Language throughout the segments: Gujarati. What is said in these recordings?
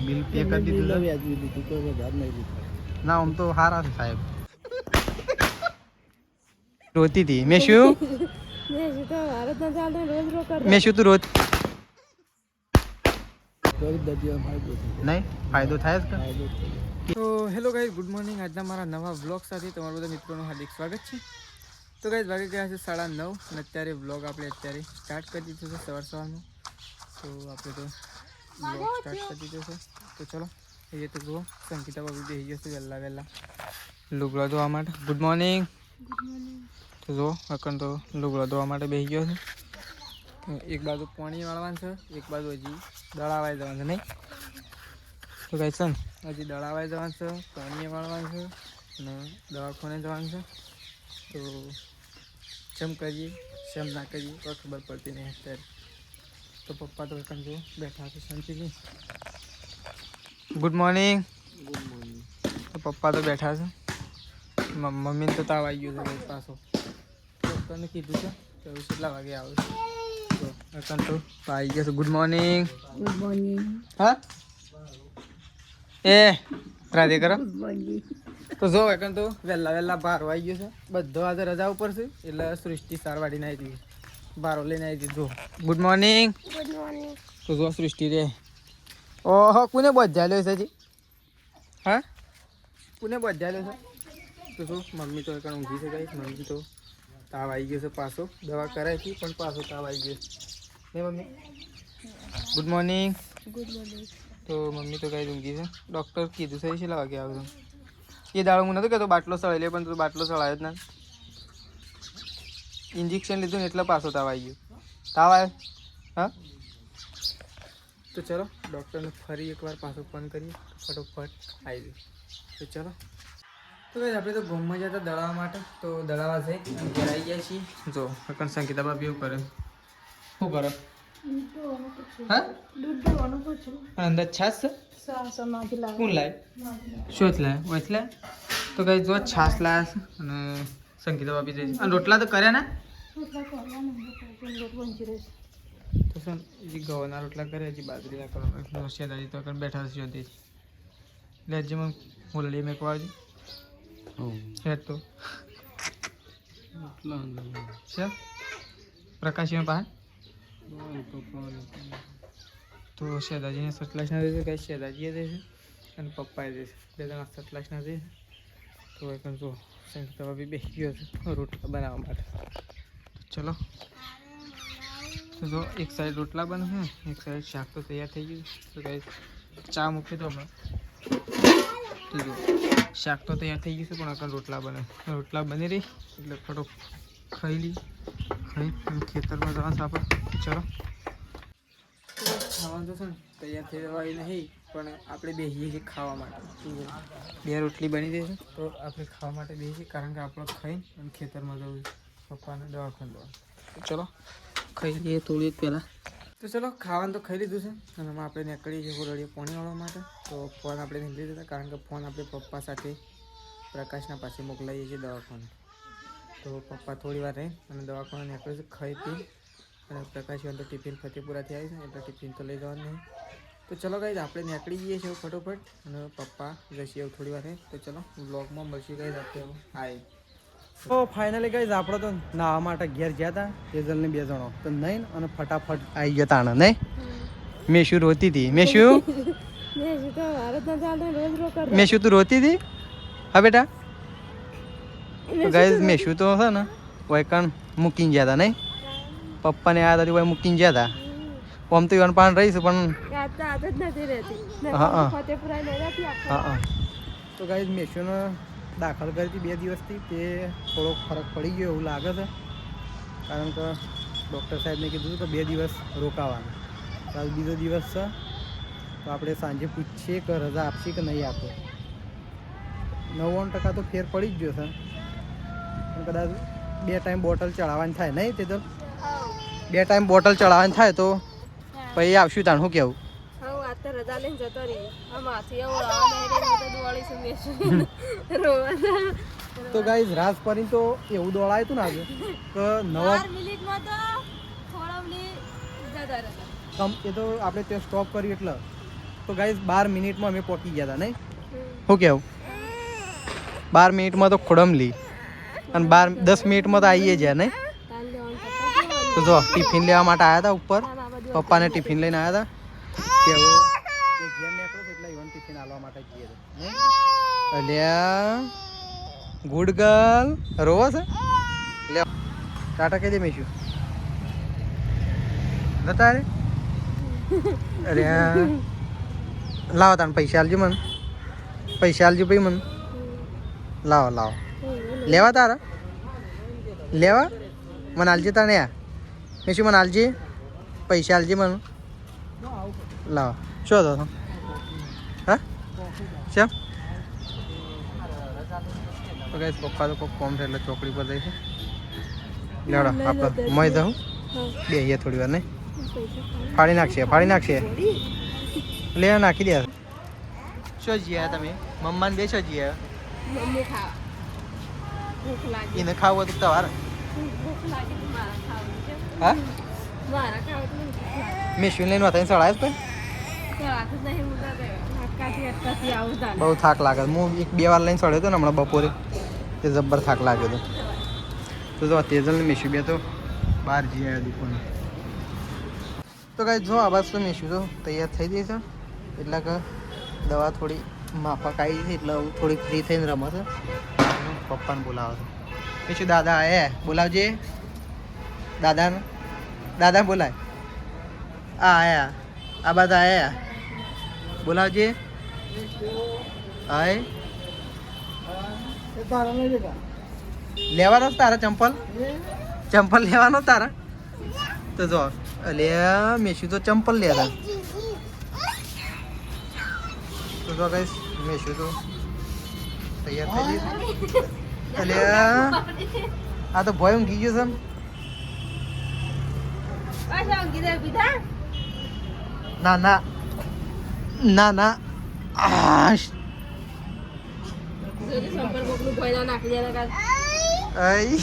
બિલ પે કરી દીધું વ્યાજબી દીધું, કોઈ વધારે નહીં દીધું. ના આમ તો હારા છે સાહેબ. રોતી હતી મેં શું મેં શું તું રોત નહીં ફાયદો થાય જ કે. તો હેલો ગાઈઝ, ગુડ મોર્નિંગ. આજના મારા નવા વ્લોગ સાથે તમારા બધા મિત્રોનું હાર્દિક સ્વાગત છે. તો ગાઈઝ વાગી ગયા છે 9:30 અને અત્યારે વ્લોગ આપણે અત્યારે સ્ટાર્ટ કરી દીધો છે સવારમાં. તો આપણે તો વ્લોગ સ્ટાર્ટ કરી દીધો છે. તો ચલો એ તો જુઓ સંકિતા બાબુ બેસી જશે વહેલા લુગડા ધોવા માટે. Good morning. તો જો અકન તો લુગડા ધોવા માટે બેસી ગયો છે. એક બાજુ પાણી વાળવાનું છે, એક બાજુ હજી દળાવાઈ જવાનું છે નહીં. તો કઈ છે ને હજી દળાવાઈ જવાનું છે, પાણી વાળવાનું છે અને દવાખાને જવાનું છે. તો જેમ કરીએ જેમ ના કરીએ તો ખબર પડતી નહીં અત્યારે. તો પપ્પા તો એકન જો બેઠા છે શાંતિથી. Good morning. Good morning. તો પપ્પા તો બેઠા છે. મમ્મીને તો તાવ આવી ગયો છે પાછો. ડૉક્ટરને કીધું છે તો કેટલા વાગે આવે છે. તો એકન તો આવી ગયો છે. Good morning. Good morning. હા એ રાધે કરો. તો જો એકન તો વહેલા બારો આવી ગયો છે. બધો આજે રજા ઉપર છે એટલે સૃષ્ટિ સાર વાળીને આવી હતી, બારો લઈને આવી હતી. જો ગુડ મોર્નિંગ. Good morning. તો જો સૃષ્ટિ રે. ઓહો કોને બધા લ્યો છે જી? હા કોને બધા લ્યો છે? તો શું મમ્મી તો એકણ ઊંઘી છે ગઈ. મમ્મી તો તાવ આવી ગયો છે પાછો. દવા કરાવી હતી પણ પાછો તાવ આવી ગયો ને mummy. Good morning. Good morning. તો મમ્મી તો કઈ ઊંઘી છે. ડૉક્ટર કીધું છે કેટલા વાગે આવજો. એ દાડો હું નહોતો કહેતો બાટલો સળાઈ લે, પણ તું બાટલો સળાયો જ ના. ઇન્જેક્શન લીધું ને એટલે પાછો તાવ આવી ગયો. તાવ આવ્યો હા. તો ચલો ડૉક્ટરને ફરી એકવાર પાછો ફોન કરીએ, ફટોફટ આવી જાય. તો ચલો તો ભાઈ આપણે તો ઘઉંમાં જતા દળાવવા માટે. તો દળાવવા જઈ અને ઘેર આવી ગયા છીએ. જો અકન સંગીતા બાબી એવું કરે. શું કરે? હા અંદર છાસ છે. કોણ લાય? શું જ લાય? વચ લાય. તો કઈ જો છાસ લાયા છે અને સંગીતા બાબી જઈ. અને રોટલા તો કર્યા ને? તો સર હજી ઘઉંના રોટલા કરે, હજી બાજરીના કરવાના. શેદાજી તો બેઠા છે શોધી. એટલે હજી મને હોલડી મેકવા આવજો. હે તો છે પ્રકાશીમાં પાસે. તો શેદાજીને સતલાસના દે છે, કઈ શેદાજીએ દે છે અને પપ્પાએ દે છે. બે જણા સતલાસના દે છે. તો એક જો સંગીતા બાબી બેસી ગયો છે રોટલા બનાવવા માટે. ચલો તો જો એક સાઈડ રોટલા બને છે, એક સાઈડ શાક તો તૈયાર થઈ ગયું. તો કઈ ચા મૂકી દો હમણાં. તો જો શાક તો તૈયાર થઈ ગયું છે પણ આગળ રોટલા બને. રોટલા બની રહી એટલે ફટો ખાઈ લઈ. ખાઈ ખેતરમાં જવાનું આપણે. ચલો ખાવાનું તો છે ને તૈયાર થઈ જવાય નહીં, પણ આપણે બેસીએ છીએ ખાવા માટે. બે રોટલી બની દે છે તો આપણે ખાવા માટે બેસીએ છીએ, કારણ કે આપણે ખાઈ અને ખેતરમાં જવું છે પપ્પાને દવાખાને જવાનું. ચલો ખાઈ લઈએ થોડી પહેલાં. તો ચલો ખાવાનું તો ખાઈ લીધું છે અને એમાં આપણે નીકળી જઈએ હોરડીએ પાણી વાળવા માટે. તો ફોન આપણે નીકળી દીધા, કારણ કે ફોન આપણે પપ્પા સાથે પ્રકાશના પાસે મોકલાવીએ છીએ દવાખાને. તો પપ્પા થોડી વાર રહી અને દવાખાને નીકળે છે ખાઈ પી. અને પ્રકાશ તો ટિફિન ફતેપુરાથી આવી છે એટલે ટિફિન તો લઈ જવાનું નહીં. તો ચલો ગાઈઝ આપણે નીકળી જઈએ છીએ ફટોફટ અને પપ્પા જશે એવું થોડી વાર. તો ચલો બ્લોગમાં મળશું ગાઈઝ આપણે આવી. તો ફાઇનલી ગાઈઝ આપણે તો નાહવા માટે ઘેર ગયા હતા તેજલને 2 જણો. તો નહીં અને ફટાફટ આવી ગયા તાણે નહીં. મેં શું રોતી હતી? મેં શું તું રોતી હતી? હા બેટા. તો ગાઈઝ મેં શું તો છે ને વૈકણ મૂકીને ગયા હતા નહીં. પપ્પાને આ દાદી ભાઈ મૂકીને ગયા હતા. આમ તો ઈવન પાન રહીશું પણ હા. તો ગાઈઝ મેશુને દાખલ કરી હતી 2 દિવસથી. તે થોડોક ફરક પડી ગયો એવું લાગે છે, કારણ કે ડૉક્ટર સાહેબને કીધું કે 2 દિવસ રોકાવાના. કાલ બીજો દિવસ છે તો આપણે સાંજે પૂછીએ કે રજા આપશે કે નહીં આપે. 99% તો ફેર પડી જ ગયો છે. પણ કદાચ 2 ટાઈમ બોટલ ચડાવવાની થાય નહીં તે તો 2 ટાઈમ બોટલ ચડાવવાની થાય તો પછી આવશું તાણ. શું કહેવું? રજા લઈને જતો રહી. તો ગાઈઝ રાસ પરી તો એવું દોડાયું હતું ને આજે કે 9 મિનિટમાં તો એ તો આપણે ત્યાં સ્ટોપ કર્યું એટલે તો ગાઈસ 12 મિનિટમાં અમે પહોંચી ગયા હતા નહીં શું કેવું 12 મિનિટમાં તો ખોડમલી અને 10 મિનિટમાં તો આવીએ જ્યાં નહીં તો જો ટિફિન લેવા માટે આવ્યા હતા ઉપર પપ્પાને ટિફિન લઈને આવ્યા હતા કે હવે એ ઘેર નીકળો એટલે ઇવન ટિફિન આલવા માટે જઈએ નહીં અલ્યા ગુડ ગર્લ રોવો છે લે ટાટા કહી દે મેશું જતા રે અરે લાવો તાને પૈસા આલજો મને પૈસા આલજો ભાઈ મને લાવો લાવો લેવા તારા લેવા મને આલજે તાને યા મેશું મને આલજે પૈસા આલજે મને લાવો શું હતો હા શેમ તો ગાઈસ પપ્પા તો કોક કોમ છે એટલે ચોકડી પર જઈશું લેડો આપણે મય જાઉં બેહીએ થોડી વાર નહીં ફાડી નાખશે લે નાખી દે શું જીયા તમે મમ્માને બે શું જીયા મમ્મી ખાવા ભૂખ લાગી એને ખાવું હતું તમારે ભૂખ લાગી તો મારા ખાવું છે હા મારા ખાવું તો ભૂખ લાગી મેં શું લઈને વતાઈને ચડાય તો તો આખું નહીં હું અટકાથી આવું તાને બહુ થાક લાગે હું 1-2 વાર લઈને ચડ્યો હતો ને હમણાં બપોરે તે જબ્બર થાક લાગ્યો હતો તો જો તેજલ ને મેશું બે તો બહાર જઈ આવ્યા દુકાન તો કાંઈ જો આ બસ તો મેશું તો તૈયાર થઈ ગઈ છે એટલે કે દવા થોડી માફક આવી છે એટલે હું થોડી ફ્રી થઈને રમો છે પપ્પાને બોલાવો છે મેશું દાદા આયા બોલાવજે દાદા બોલાય આયા આ બધા આયા બોલાવજે હાય લેવાનો તારા ચંપલ લેવાનો તારા તો જો અલ્યા મેશું તો ચંપલ લેતા તો જો ગાઈસ મેશું તો તૈયાર થઈ ગઈ અલ્યા આ તો ભય ઊંઘી ગયો છે પાછા ઊંઘી દે બીધા ના આશ જોજે સંપર બોકનું ભોયના નાખી દેના કાલ આઈ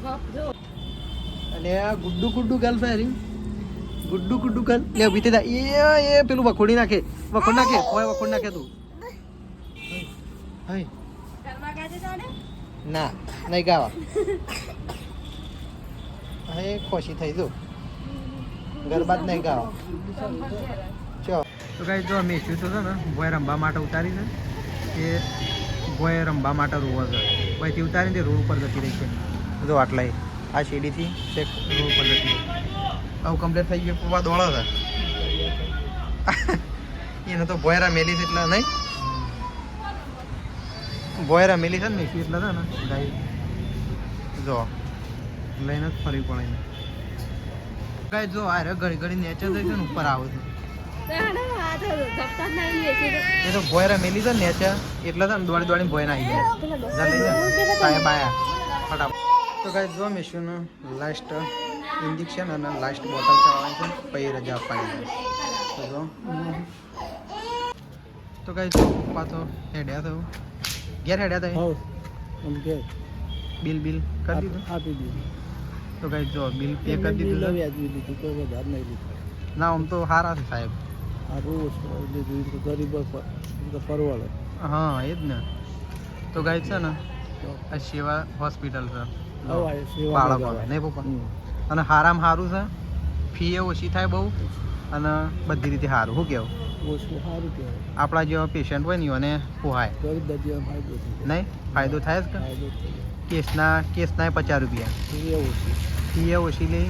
બાપ જો અલ્યા ગુડ્ડુ ગાલ ફેરી ગુડ્ડુ ગાલ લે ઉભી થા એ પેલું વખોડી નાખે કોઈ વખોડ નાખે તું હાય કરવા ગાજે તાને ના નહીં ગાવા હે ખુશી થઈ જો ગરબાદ નહીં ગાવા ચો તો ગાઈ જો મેશું તો છે ને ભોય રમવા માટે ઉતારી છે એ ભોય રમવા માટે રોવા છે ભોયથી ઉતારીને તે રોડ ઉપર જતી રહી છે જો આટલા આ શેડીથી ચેક રોડ ઉપર જતી રહી આવું કમ્પ્લીટ થઈ ગયું પપ્પા દોડો છે એને તો ભોયરા મેલી છે એટલે નહીં ભોયરા મેલી છે ને મેશું એટલે છે ને ગાઈ જો લઈને જ ફરી પડે ગાઈ જો આ ઘડી નેચર થઈ છે ને ઉપર આવે છે તાણે આ તો ધપતા નહીં લેખી એ તો ભોયરા મેલી છે ને નેચર એટલે છે ને દોડીને ભોયના આવી જાય જલ્દી સાહેબ આયા ફટાફટ તો ગાઈ જો મેશુનું લાસ્ટ ઇન્જેક્શન અને લાસ્ટ બોટલ ચડાવવાની છે પછી રજા આપવાની તો જો તો ગાઈ જો પપ્પા તો હેડ્યા થયું ઘેર હેડ્યા થયું હા એમ કે બિલ કરી દીધું આપી દીધું તો ગાઈ જો બિલ પે કરી દીધું છે. વ્યાજબી લીધું કોઈ વધારે નહીં લીધું ના આમ તો સારા છે સાહેબ આ રોજ લીધું ગરીબ પરવડે હા એ જ ને તો ગાઈ છે ને આ સેવા હોસ્પિટલ છે બાળકો નહીં પપ્પા અને હારામાં સારું છે ફી એ ઓછી થાય બહુ અને બધી રીતે સારું શું કહેવું ઓછું સારું કહેવાય આપણા જેવા પેશન્ટ હોય ને એને પોહાય ગરીબ દર્દીઓને ફાયદો થાય નહીં ફાયદો થાય જ કે ફાયદો કેસના 50 રૂપિયા થાય ઓછું ફી એ ઓછી લે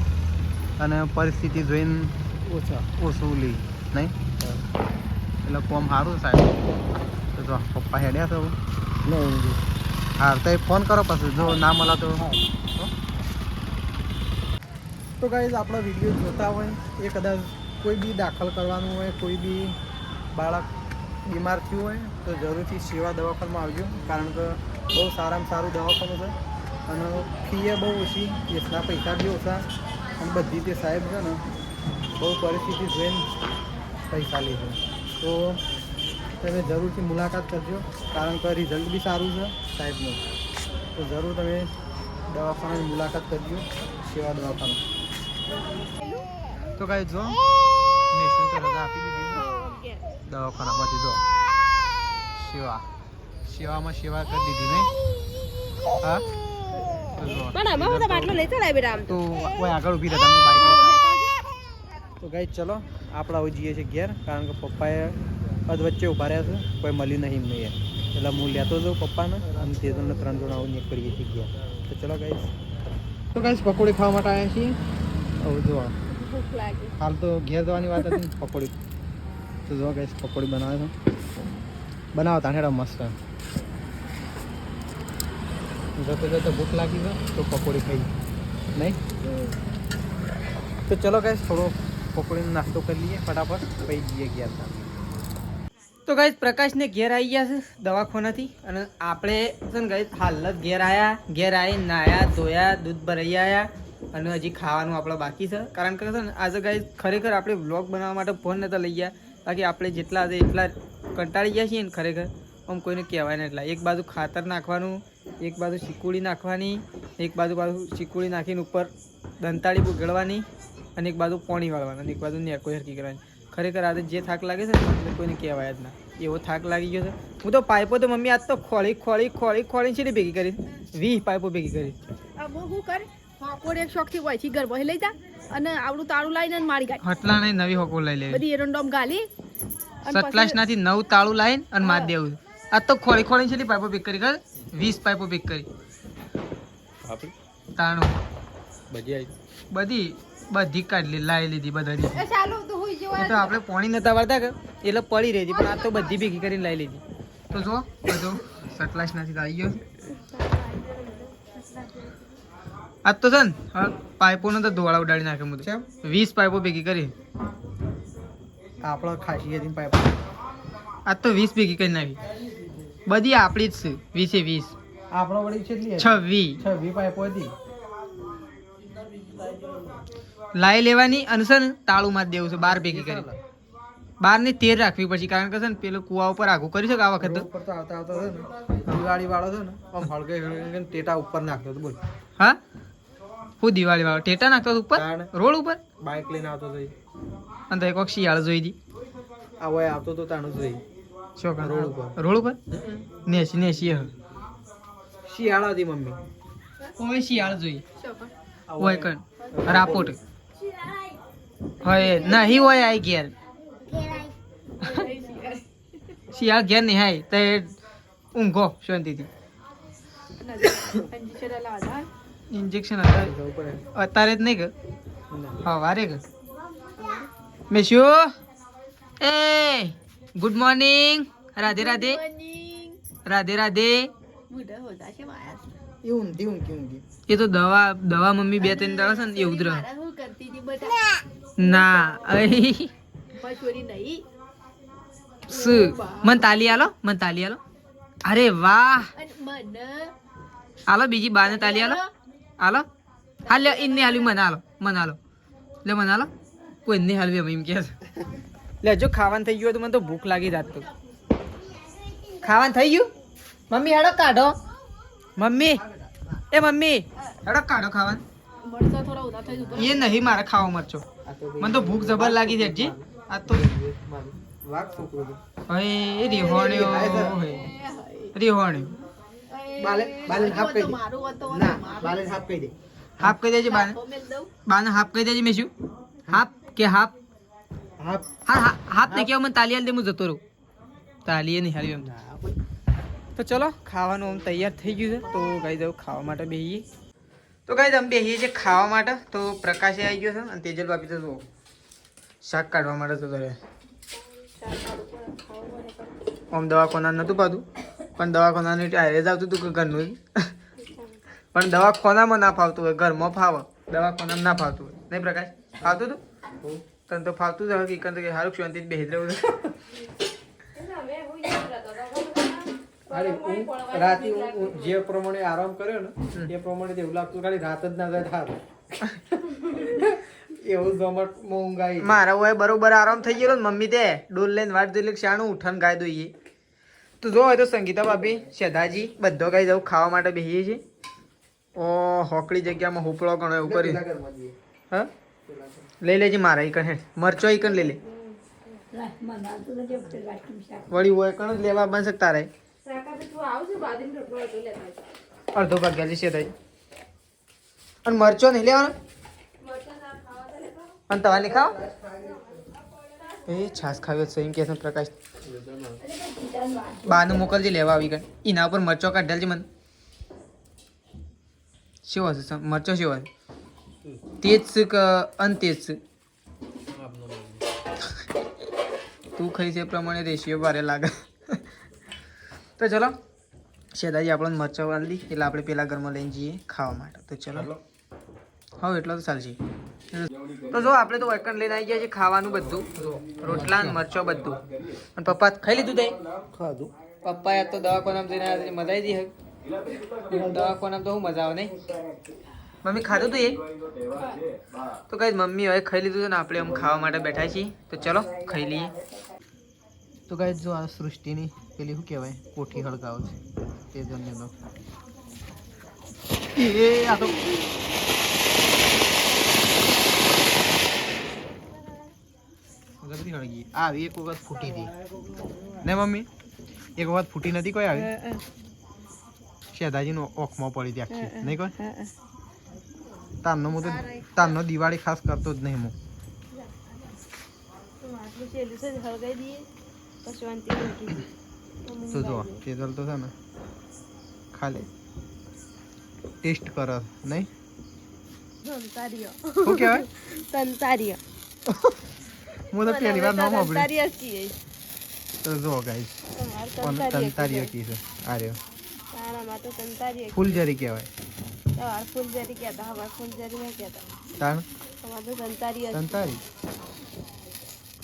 અને પરિસ્થિતિ જોઈને ઓછા ઓછું લે નહીં એટલે કોમ સારું સાહેબ તો જો પપ્પા હેડ્યા છો નહીં હા તો ફોન કરો પછી જો ના મળે તો ગાઈઝ આપણા વિડીયો જોતા હોય એ કદાચ કોઈ બી દાખલ કરવાનું હોય કોઈ બી બાળક બીમાર થયું હોય તો જરૂરથી સેવા દવાખાનામાં આવજો કારણ કે બહુ સારામાં સારું દવાખાનું છે અને ફી એ બહુ ઓછી કેસના પૈસા બી ઓછા અને બધી તે સાહેબ છે ને બહુ પરિસ્થિતિ જોઈને પૈસા લે છે તો તમે જરૂરથી મુલાકાત કરજો કારણ કે રિઝલ્ટ બી સારું છે સાહેબનું તો જરૂર તમે દવાખાનાની મુલાકાત કરજો સેવા દવાખાનું તો કઈ જો મેશન તો રજા આપી દીધી દવાખાનામાંથી જો સેવામાં સેવા કરી દીધી નહીં હા પણ આમાં બધા બાટલો લઈ ચલાય બેટા આમ તો કોઈ આગળ ઊભી રહેતા હું બાઈક તો ગાઈસ ચલો આપણે હવે જઈએ છીએ ઘેર કારણ કે પપ્પાએ અધ વચ્ચે ઊભા રહ્યા છે કોઈ મળ્યું નહીં એમને યાર એટલે હું લેતો જાઉં પપ્પાને અને તે જણને 3 જણ આવું નીકળીએ કરીએ છીએ ઘેર તો ચલો ગાઈસ તો ગાઈસ પકોડી ખાવા માટે આવ્યા છીએ હવે જો ભૂખ લાગી હાલ તો ઘેર જવાની વાત હતી ને પકોડી તો જો ગાઈસ પકોડી બનાવે છે બનાવો તાંઠેડા મસ્ત જતો ભૂખ લાગી છે તો પકોડી ખાઈ નહીં તો ચલો ગાઈસ થોડો પકોડીનો નાસ્તો કરી લઈએ ફટાફટ પછી જઈએ ઘેર તો ગાઈસ પ્રકાશને ઘેર આવી ગયા છે દવાખાનાથી અને આપણે છે ને ગાઈસ હાલ જ ઘેર આવીને નાયા ધોયા દૂધ ભરાઈ આવ્યા અને હજી ખાવાનું આપણે બાકી છે કારણ કે છે ને આજે ગાઈસ ખરેખર આપણે વ્લોગ બનાવવા માટે ફોન નતા લઈ ગયા બાકી આપણે જેટલા હતા એટલા કંટાળી ગયા છીએ ને ખરેખર આમ કોઈને કહેવાય ને એટલા એક બાજુ ખાતર નાખવાનું એક બાજુ શીકુડી નાખવાની એક બાજુ શીકુડી નાખીને ઉપર દંતાળી ગળવાની અને એક બાજુ પાણી વાળવાનું અને એક બાજુ નેકો હરકી કરવાની ખરેખર આજે જે થાક લાગે છે ને કોઈને કહેવાય જ ના એવો થાક લાગી ગયો છે હું તો પાઇપો તો મમ્મી આજ તો ખોળી છે ભેગી કરી 20 પાઇપો ભેગી કરી હવે હું કર હોકોડ એક શોખ થી હોય છે ગરબો લઈ જા અને આવડું તાળું લાવીને મારી ગાય હટલા નહીં નવી હોકો લઈ લે બધી એરંડોમ ગાલી સતલાશ નાથી 9 તાળું લાવીને અને માર દેવું આજ તો ખોળી છે પાઇપો ભેગ કરી કર 20 પાઇપો ભેગ કરી તાણું બધી કાઢી લાવી લીધી બધાની એ ચાલો તો હોઈ એ જવા તો આપણે પાણી નતા વાળતા કે એટલે પડી રહી હતી પણ આ તો બધી ભેગી કરીને લઈ લીધી તો જો બધું સતલાશ નાથી આવી ગયો આજ તો છે ને પાઇપોને તો ધોળા ઉડાડી નાખે હું તો 20 પાઇપો ભેગી કરી આપણે ખાસી હતી પાઇપ આજ તો 20 ભેગી કરી નાખી બધી આપણી જ છે 20 આપણો વળી કેટલી 26 પાઇપો હતી લાઈ લેવાની અને છે ને તાળું મારી દેવું છે 12 ભેગી કરી 12 ને 13 રાખવી પછી કારણ કે છે ને પેલું કુવા ઉપર આગું કરી શકે આ વખત ઉપર તો આવતા છે ને દિવાળી વાળો છે ને આમ હળગે ટેટા ઉપર નાખતો હતો બોલ હા હું દિવાળી વાળો ટેટા નાખતો હતો ઉપર રોડ ઉપર બાઇક લઈને આવતો હતો અને તો એક વખત શિયાળ જોઈ હતી આ હોય આવતો તો તાણું જોઈ શું રોડ ઉપર રોડ ઉપર નેસી શિયાળા હતી મમ્મી ઓય શિયાળ જોઈ શોખ ઓય કણ રાપોટ હોય નહીં હોય આઈ ઘેર શિયાળ ઘેર નહીં હાય તે ઊંઘો શાંતિથી ઇન્જેક્શન અત્યારે જ નહીં કે હા વારે કે મેશુ એ ગુડ મોર્નિંગ રાધે રાધે રાધે રાધે એ ઊંઘી એ તો દવા મમ્મી 2-3 દાડા છે ને એ ઉધર હું કરતી હતી બટા ના અહી પછોરી નહીં મન તાલી આલો અરે વાહ અને મને આલો બીજી બાને તાલી આલો હા લે ઇન્ને હાલી મને આલો કોઈ નહીં હાલવી એમ કે છે લે જો ખાવાનું થઈ ગયું તો મને તો ભૂખ લાગી જાત તો ખાવાનું થઈ ગયું મમ્મી હેડો કાઢો મમ્મી હેડો કાઢો ખાવાનું મરચા થોડા ઉધા થઈ ઉપર એ નહીં મારે ખાવા મરચો મને તો ભૂખ જબર લાગી છે જી આ તો વાઘ છોકરો હે રેહોણ્યો બાલે હાફ કહી દે મારું હતો ના બાલે હાફ કહી દે હાફ કહી દેજે બાને હાફ કહી દેજે મેશું હાફ હાફ હા હાફ ને કેવું મને તાલિયા દે હું જતો રહું તાલીએ નહીં હાલ્યું એમ તો ચલો ખાવાનું આમ તૈયાર થઈ ગયું છે તો ગાઈ જાવ ખાવા માટે બેસીએ તો ગાઈ અમે બેસીએ છીએ ખાવા માટે તો પ્રકાશે આવી ગયો છે અને તેજલ બાપી તો જુઓ શાક કાઢવા માટે જતો રહે આમ દવાખાના નહોતું પાતું પણ દવાખાનાનું એરેજ આવતું હતું કે ઘરનું પણ દવાખાનામાં ના ફાવતું હોય ઘરમાં ફાવે દવાખાનામાં ના ફાવતું હોય નહીં પ્રકાશ ફાવતું હતું તને તો ફાવતું જ હકીકત કે સારું શાંતિ બેસી રહ્યું રાતે જે પ્રમાણે આરામ કર્યો ને એ પ્રમાણે એવું લાગતું ખાલી રાત જ ના જાય થાર એવું જમટમાં ઊંઘ આવી મારા હોય બરોબર આરામ થઈ ગયો ને મમ્મી તે ડોલ લઈને વાટ જોઈ શાણું ઉઠાને ગાય દઈએ તો જો હોય તો સંગીતા ભાભી શ્રદ્ધાજી બધો ગાઈ જવું ખાવા માટે બેસીએ છીએ ઓ હોકડી જગ્યામાં હોપળો ઘણો એવું કરી હા લઈ લેજે મારા ઈકણ હે મરચો ઈકણ લઈ લે વળી હોય કણ જ લેવા બન શકતા રે અડધો ભાગ ગયા છે થઈ અને મરચો નહીં લેવાનો અને તવા નહીં ખાવ એ છાસ ખાવ્યો છે એમ કે છે પ્રકાશ બાનું મોકલજે લેવા આવી ગઈ એના ઉપર મરચો કાઢેલ છે મને શું હશે મરચો શું હશે તેજ છે કે અનતેજ છે તું ખાઈ છે એ પ્રમાણે રેશિયો ભારે લાગે તો ચલો શેદાજી આપણને મરચો વાળી એટલે આપણે પેલા ઘરમાં લઈને જઈએ ખાવા માટે તો ચલો હા એટલો તો ચાલશે તો જો આપણે તો વૈકણ લઈને આવી ગયા છે ખાવાનું બધું રોટલા ને મરચો બધું અને પપ્પા ખાઈ લીધું તે ખાધું પપ્પાએ તો દવાખાનામાં જઈને આવ્યા મજા આવી હતી દવાખાનામાં તો શું મજા આવે નહીં મમ્મી ખાધું તું એ તો કઈ મમ્મી હવે ખાઈ લીધું છે ને આપણે આમ ખાવા માટે બેઠા છીએ તો ચલો ખાઈ લઈએ તો ગાઈસ જો આ સૃષ્ટિની પેલી શું કહેવાય કોઠી હળગાવ છે તે જણને એ આ તો જલ્દી હળગી આવી એક વખત ફૂટી હતી ને મમ્મી એક વખત ફૂટી નથી કોઈ આવી શેદાજીનો ઓખમાં પડી હતી આખી નહીં કોઈ તારનો હું તો તારનો દિવાળી ખાસ કરતો જ નહીં હું તો જો તેજલ તો છે ને ખાલી ટેસ્ટ કરો નહીં શું કહેવાય હું તો પહેલી વાર નામ સાંભળ્યું તો જો ગાઈસ તંતારીઓ કી છે આ રહ્યો ફૂલજરી કહેવાય તાણ તંતારી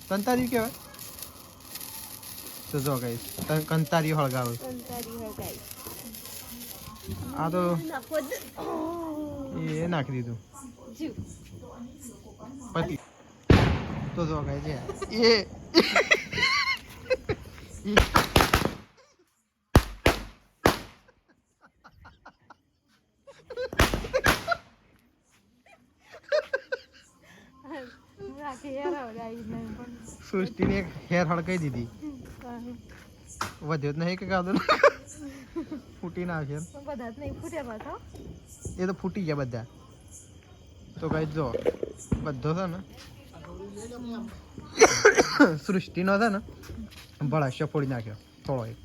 તંતારી કહેવાય તો જો ગાઈસ કંતારીઓ હળગાવે આ તો એ નાખી દીધું પતિ તો જો ગાઈસ એ સૃષ્ટિને એક હેર હળગાઈ દીધી વધ્યો જ નહીં કે કાદો ફૂટી ના છે એ તો ફૂટી ગયા બધા તો કઈ જો બધો છે ને સૃષ્ટિનો છે ને ભળાશો ફોડી નાખ્યો થોડો એક